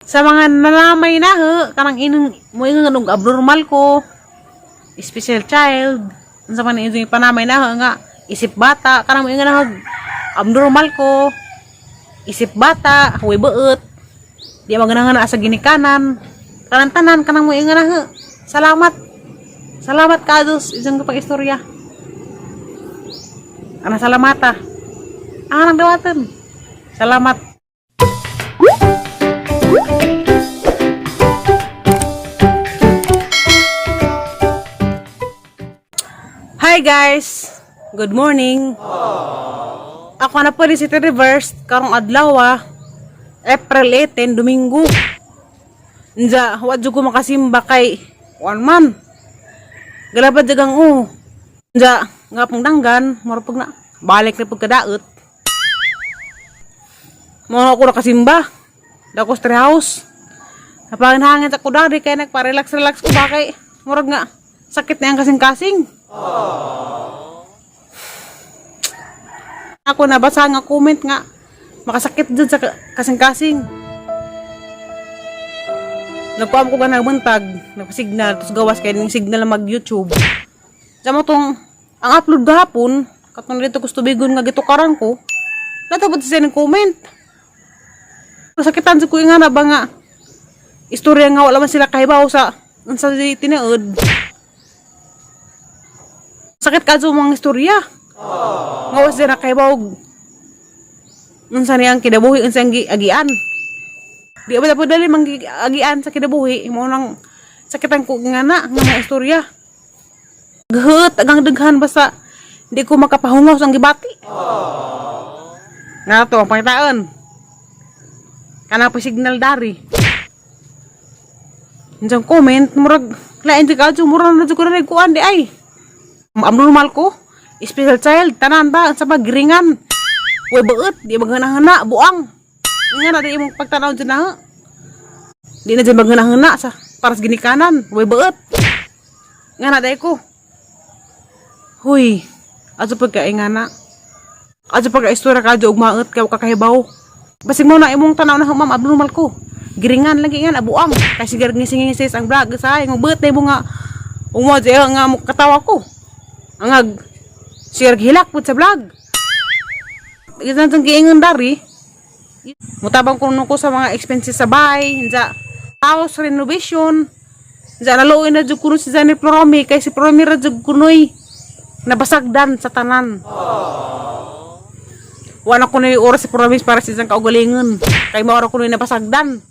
Sa mga nalamay na he, kanang inong mo yung abnormal ko, special child, sa mga yung panamay na he, nga, isip bata, kanang mo yung abnormal ko, isip bata, huwi beut, di maganahan na sa ginikanan, kanang tanan, kanang mo yung he, salamat, salamat ka dos, isang kapag istorya, kanang salamata, ang dawatan, salamat. Hi guys! Good morning! Ako na po rin si Reverse karong adlaw April 18, Domingo. Nja, wadyo ko makasimba kay 1 month. Galabad jagang Nja, nga pong danggan, marupag na. Balik na pagkadaot. Mga ako nakasimba. Dako sa house. Napangin-hangin sa kudari kaya nagpa-relax-relax ko bakay. Murag nga, sakit na yung kasing-kasing. Ako nabasa nga comment nga makasakit dyan sa kasing-kasing. Nagpaam ko ba nagbantag, nagpa-signal, tapos gawas kayo ng signal na mag-YouTube. Diyan mo tong, ang upload gahapon, katong dito gusto bigon nga gitukaran ko, natabot siya ng comment. Sakitan sa ko nga na ba nga, istorya nga wala man sila kahibaw sa tinaod. Sakit ka sa mga istorya. Ngawas din na kaibawag. Unsa niyang kinabuhi, unsa ang agian. Di ba dapat dali agian sa kinabuhi. Mo nang sakitan ko nga na, nga mga istorya. Gahut, agang daghan basta di ko makapahungaw sa gibati. Nga to, ang pangitaan. Kana pa signal dari. Diyan comment, murag, lain di ka, murag na ko na kuan di ay. Abnormal ko, special child, tanan ba, sa pagringan. Uy, beut, di maghanahana, buang. Nga na, di mong pagtanaw dyan na. Di na dyan maghanahana sa paras ginikanan. Uy, beut. Nga na, di ko. Huy, aso pagkaingana. Aso pagka-istora ka, dyan ugmaot, kakahibaw. Basig mo na, imong tanaw na, ma'am, abnormal ko. Giringan lagi nga, buang. Kasi ngising-ngisis ang vlog, sa yung beut na mo nga, umod, nga katawa ko. Angag, share hilak po sa vlog. Isan sang giingon dari. Mutabang ko ko sa mga expenses sa bahay, sa house renovation. Sa naluoy na jud kuno si Zani Floromi kay si Floromi ra jud kunoy nabasagdan sa tanan. Wala ko na oras si Floromi para sa isang kaugalingon. Kay mao ra kunoy nabasagdan.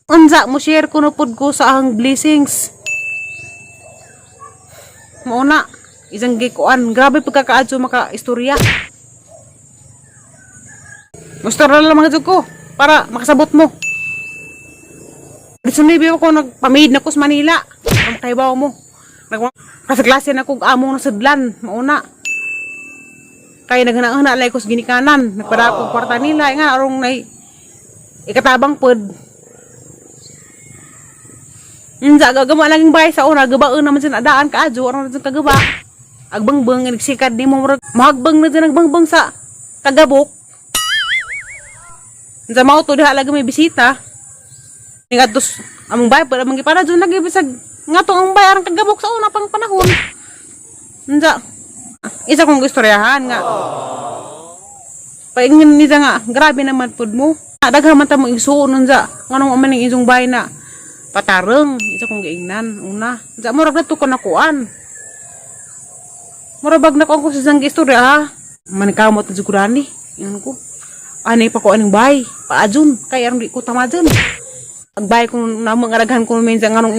Unsa mo share kuno pud ko sa ang blessings. Mauna, isang gikuan. Grabe pagkakaadso maka-istorya. Mustora lang mga ko para makasabot mo. Sunibi ako nagpamid na ko sa Manila. Para makahibaw mo. Kasi na kong among nasadlan. Mauna. Kaya naghanaan alay ko sa ginikanan. Nagpada akong kwarta nila. Nga, arong na ikatabang pod. Sa gagama laging bahay sa una, gabaon naman sa nadaan ka adyo, ano na kagaba. Agbangbang, nagsikad di mo, mahagbang na dyan nagbangbang sa kagabok. Sa mga to, diha lagi may bisita. Nga tos, among bahay, pala mangi para dyan, nagibisag, nga to ang bahay, arang kagabok sa una pang panahon. Sa, isa kong istoryahan nga. Paingin nila nga, grabe naman pod mo. Daghaman ta mo isuon sa, anong amaning isong bahay na, patareng, isa kong giingnan, una. Sa murag na to ko nakuan. Murabag na ko sa isang istorya, ha? Manikamot na sigurani. Yan ko. Anay pa ko aning bahay. Paadyon. Kaya arang di ko tamadyon. Agbay ko na mangaraghan ko minsan nganong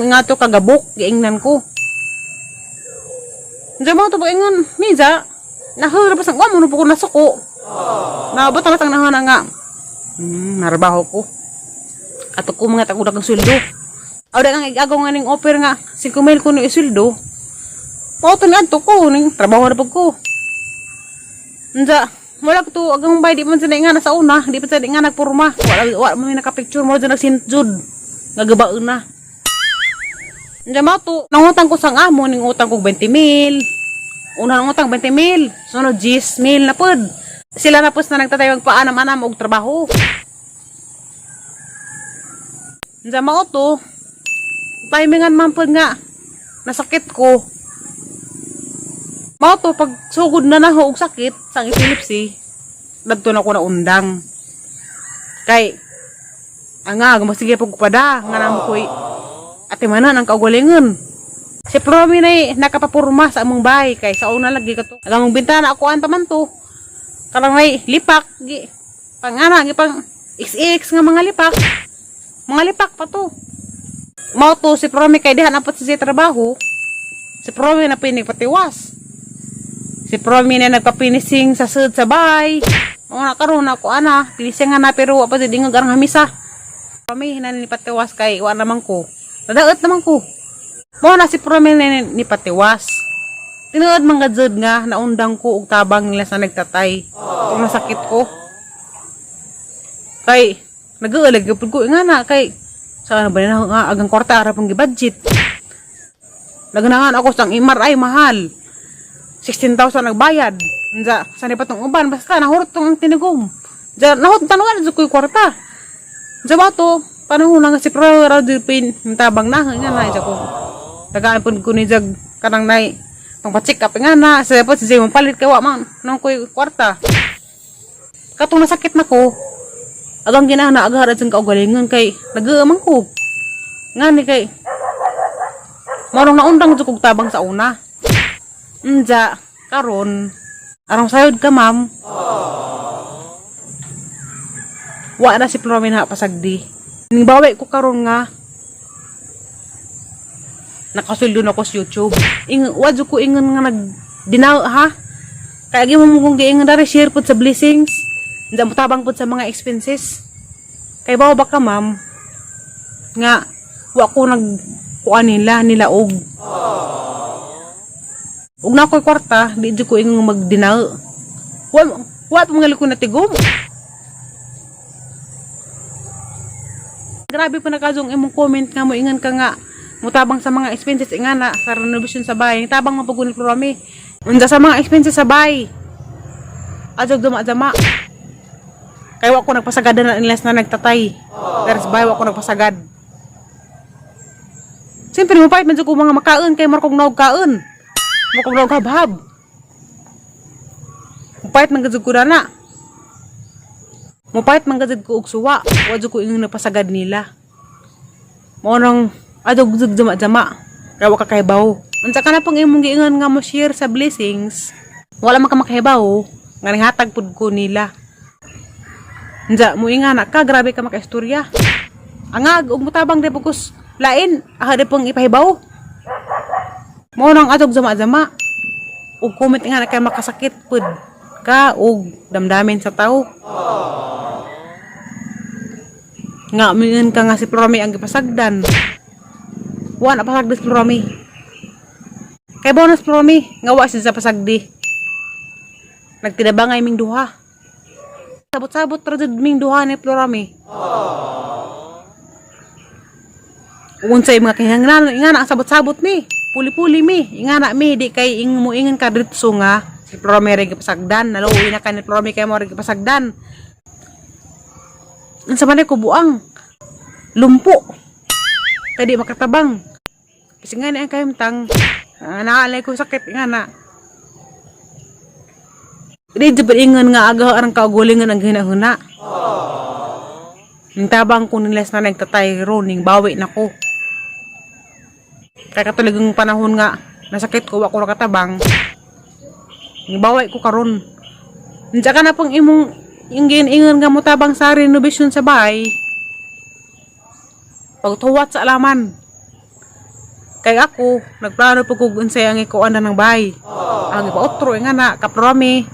ingato kagabok. Giingnan ko. Diyan mo ito po ingon. Minsa, nahulabas ang kuwan mo po ko nasuko. Naabot ang nahana nga. Narabaho ko. Ato ko mga tagudak ng sweldo. Aw da nga igagaw nga ning offer nga 5,000 ko ni sweldo. Pauto ni adto ko ning trabaho na pag ko. Nda, wala ko to agang bay di man sa nga na sa una, di pa sa nga nagporma. Wala mo naka-picture mo dyan nagsintjud. Nagabaon na. Nda mo to, nangutang ko sang amo ning utang ko 20,000. Una nang utang 20,000, sunod 10,000 na pod. Sila na pos na nagtatay magpaanam-anam og trabaho. Unsa mao to? Timingan man pud nga nasakit ko. Mao to pag sugod na naho og sakit sang epilepsy, dadto na ko na undang. Kay anga gumasige pag pada nga namo koy ate manan ang kaugalingon. Si Promi na nakapapurma sa among bahay kay sa una lagi ka to. Agamong bintana ako anta man to. Karang may lipak gi pangana gi pang XX nga mga lipak. Mga lipak pa to. Mao to si Promi kay diha napot sa trabaho. Si Promi na pinigpatiwas. Si Promi na nagpapinising sa sud sa bahay. Mao na karon ako ana, pinising na pero wa pa di nga garang hamisa. Promi hinani patiwas kay wa naman ko. Nadaot naman ko. Mao na si Promi ni patiwas. Tinuod man gadzud nga naundang ko og tabang nila sa nagtatay. Kung nasakit ko. Kay nag-aalag pud ko nga na kay sa ano ba na nga agang kwarta ara pang gibudget. Nagnangan ako sang MRI mahal. 16,000 nagbayad. Unsa sani pa tong uban basta nahurot tong tinigom. Ja nahot tanuan sa koy kwarta. Unsa ba to? Panahon nga si Pro Radipin tabang na nga na ko. Tagaan pud ko ni jag kanang nay pang pa-check up nga na sa dapat si mong palit kay wa man nang koy kwarta. Katong nasakit na ko. Agang ginahana agad sa kaugalingon kay nag-aamang ko. Ngani kay marong naundang jud kog tabang sa una. Unja karon arang sayod ka ma'am. Wa na si Promi na pasagdi. Ning bawi ko karon nga nakasuldo na ko sa YouTube. Wadyo ko ingon nga nagdinaw ha. Kaya agi mo mong giingon dari share pud sa blessings. Hindi mo tabang pud sa mga expenses. Kay bawa ba ka ma'am? Nga wa ko nagkuan nila og. Ug na ko'y kwarta, di ko ingon magdinaw. Wa mga liko na tigom. Grabe pa nakazong imong comment nga mo ingon ka nga mutabang sa mga expenses ingana sa renovation sa bahay. Tabang mapagunit Promi. Unsa sa mga expenses sa bahay? Adjog dama-dama. Kaya wa ko nagpasagad na ilas na nagtatay. There's bahay wa ko nagpasagad. Siyempre mo pahit man ko mga makaon kay markog naog kaon. Markog naog habhab. Mupahit man gadzud ko na. Mupahit man gadzud ko og suwa. Wa jud ko ingon napasagad nila. Mao nang adog jud jama-jama. Kaya wa ka kahibaw. Unsa ka na pang imong giingon nga mo share sa blessings. Wala man ka makahibaw nga nihatag pud ko nila. Unsa mo ingana ka grabe ka makaistorya. Angag og mutabang de pugos lain aha de pang ipahibaw. Mao nang adog jama-jama. Og comment nga kay makasakit pud ka og damdamin sa tao. Nga mingon ka nga si Promi ang gipasagdan. Wa na pasagdi si Promi. Kay bonus Promi nga wa siya sa pasagdi. Nagtidabangay ming duha. Sabot-sabot ra jud ming duha ni Promi. Unsay mga kinahanglan ingana ang sabot-sabot mi. Puli-puli mi. Ingana mi di kay mo ingon ka dritso nga si Promi ra gipasagdan. Naluwi na ka ni Promi kay mo ra gipasagdan. Unsa man ko buang lumpo. Kay di makatabang. Kasi nga ni ang kahimtang naalay ko sakit ingana. Di jud ingon nga aga arang kaugalingon ang ginahuna. Ning tabang ko nilas na nagtatay ning bawi nako. Kaya katulagang panahon nga nasakit ko wa ko nakatabang. Ning bawi ko karon. Unsa ka na pang imong ingon nga mo tabang sa renovation sa bahay. Pagtuwat sa alaman. Kay ako nagplano pug kog unsay ang ikuan ng bahay. Ang ipaotro nga na kapromi.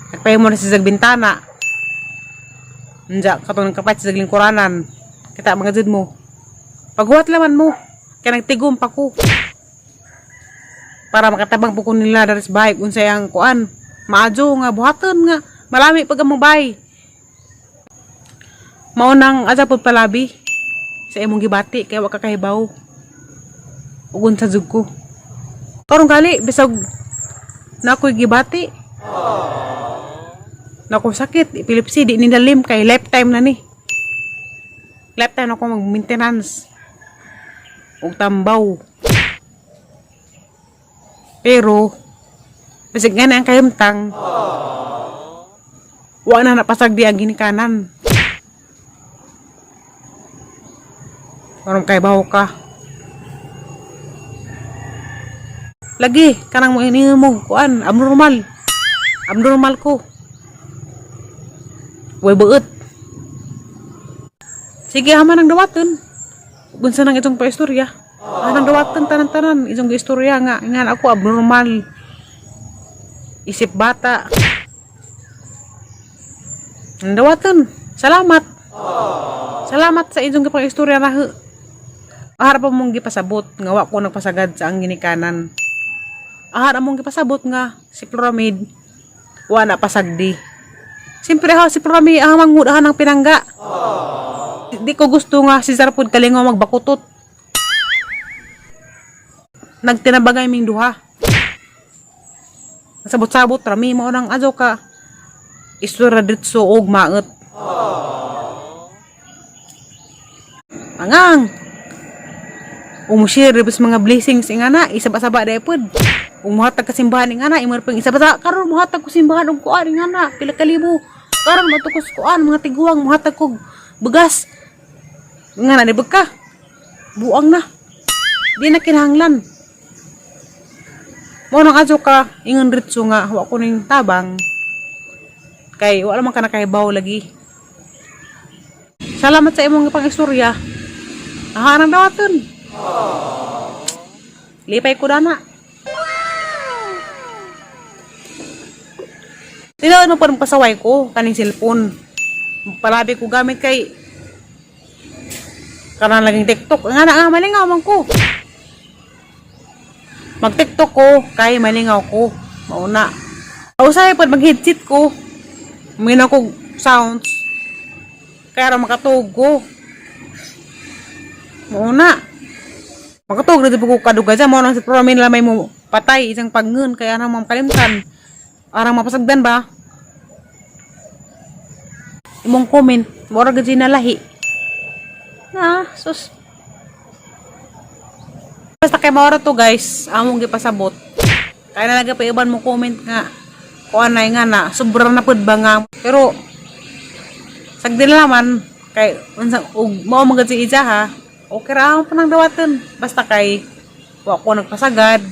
Nagpahimo na sa bintana. Nja, katong nagkapat sa lingkuranan. Kita mga jud mo. Paghuwat laman mo. Kaya nagtigom pa ko. Para makatabang po ko nila dari sa bahay. Unsay ang kuan. Maadyo nga, buhaton nga. Malami pag among bahay. Maunang asa po palabi. Sa imong gibati. Kaya waka kahibaw. Ugun sa jug ko. Karong gali, bisag na ako'y gibati. Naku sakit, epilepsy, di nilalim kay lifetime na ni. lifetime ako mag-maintenance ug tambaw. Pero basig nga na ang kahimtang wa na napasagdi ang ginikanan. Karon kay baho ka. Lagi kanang mo ini mo kuan abnormal. Abnormal ko. Way beut. Sige haman ang dawaton. Bunsa nang itong paistorya. Anang dawaton tanan-tanan itong istorya nga ako abnormal. Isip bata. Ang dawaton. Salamat. Salamat sa inyong istorya na ahar pa mong gipasabot nga wa ko nagpasagad sa ang ginikanan. Ahar among gipasabot nga si Floramid wa na pasagdi. Siyempre si Floramid ang manghudahan ng pinangga. Di ko gusto nga si Zarpod kalingaw magbakutot. Nagtinabagay ming duha. Sabot-sabot rami mo nang adyo ka. Istora ditso og maot. Angang. Umushare bes mga blessings ingana isaba-saba day pod. Umuhatag ka simbahan ingana imor pang isaba karon muhatag ko simbahan og kuan ingana pila ka libo. Karon matukos kuan mga tiguang muhatag kog begas. Ingana ni ka. Buang na. Di na kinahanglan. Mo nang adyo ka ingon ritso nga wa ko ning tabang. Kay wala man ka nakaibaw lagi. Salamat sa imong pang-istorya. Aha nang dawaton. Lipay ko dana. Tinuod mo pa ng pasaway ko kaning cellphone. Palabi ko gamit kay kanang laging TikTok. Nga na malingaw man ko. Mag-TikTok ko kay malingaw ko. Mauna. Usay pa mag-headset ko. Mina ko sounds. Kaya ra makatug ko. Mauna. Makatug na ko kaduga dyan. Mauna si Floramid lamay mo patay isang pagngun. Kaya na makalimtan. Arang mapasagdan ba? Imong comment. Mura gadji na lahi. Sus. Basta kay maura to guys. Among gipasabot. Kaya nalaga pa iban mo comment nga. Kuan na nga na. Sobrang napod ba nga. Pero sagdi naman. Kay unsang mao magadji ija ha. Okay ra ang panang dawaton. Basta kay wa ko nagpasagad.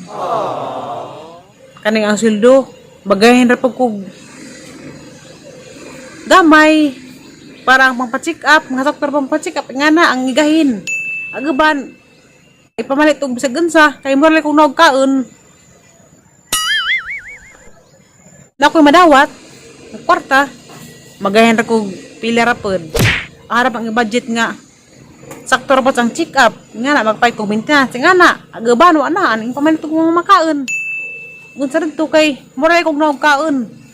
Kaning ang sweldo. Bagahin ra pag kog gamay para ang pampa-check up, mga doktor pampa-check up nga na ang igahin. Agaban ipamalit og bisag unsa kay moral kog nagkaon. Na ko'y madawat, kwarta, magahin ra kog pila ra pod. Harap ang budget nga sakto ra pod ang check up, nga na magpay kog maintenance, nga na agaban wa na aning pamalit og mga makaon. Unsa dito kay moray kog nagkaon.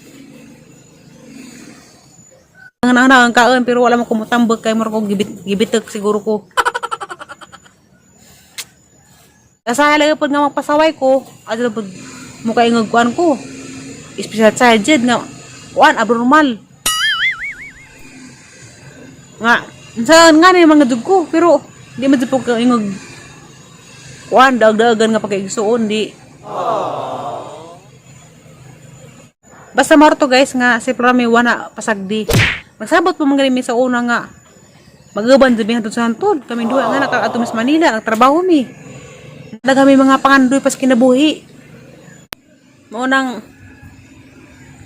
Ang kaon pero wala mo kumutambag kay mura kog gibitek siguro ko. Kasala pod nga magpasaway ko, adto pod mo kay ngagkuan ko. Special child nga kuan abnormal. Nga unsa nga ni mga dugko pero di man jud ko ingog kuan dag-dagan nga pagkaigsuon di. Basta marto guys nga si Floramid wana pasagdi. Magsabot pa mangalimi sa una nga magaban jud hangtod sa hantod. Kami duha nga nakaadto mis Manila ang trabaho mi. Nagami mga pangandoy pas kinabuhi. Mao nang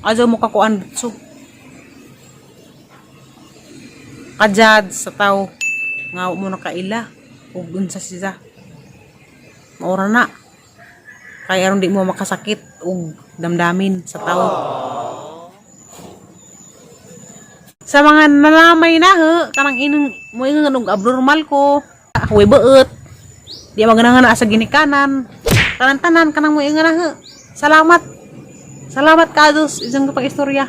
ajo mo kakuan so. Kajad sa tao nga mo nakaila ug unsa siya. Maura na. Kaya aron di mo makasakit ug damdamin sa tao. Sa mga nalamay na kanang inong mo ingon abnormal ko. Way beut. Di maganahan sa ginikanan. Tanan-tanan kanang mo ingon na Salamat. Salamat ka dos isang kapag istorya.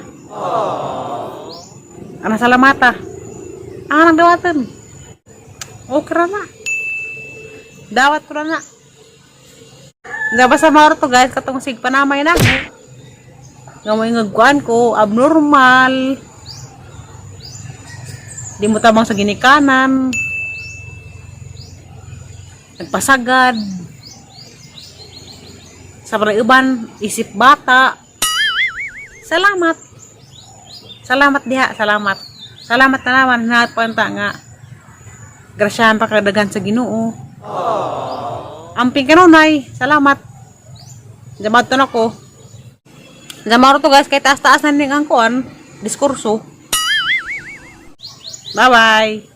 Ana salamata. Nang dawaton. Okay ra na. Dawat ko na. Nga basta maro to guys katong sig panamay na. Nga mo ingagkuan ko abnormal. Di mo tamang sa ginikanan. nagpasagad. Sa uban, isip bata. Salamat. Salamat diha, salamat. Salamat na naman na panta nga. Grasyahan pa kadagan sa Ginoo. Amping kanunay, salamat. Jamad to na ko. Jamaro to guys, kay taas-taas na ning ang kuan, diskurso. Bye-bye.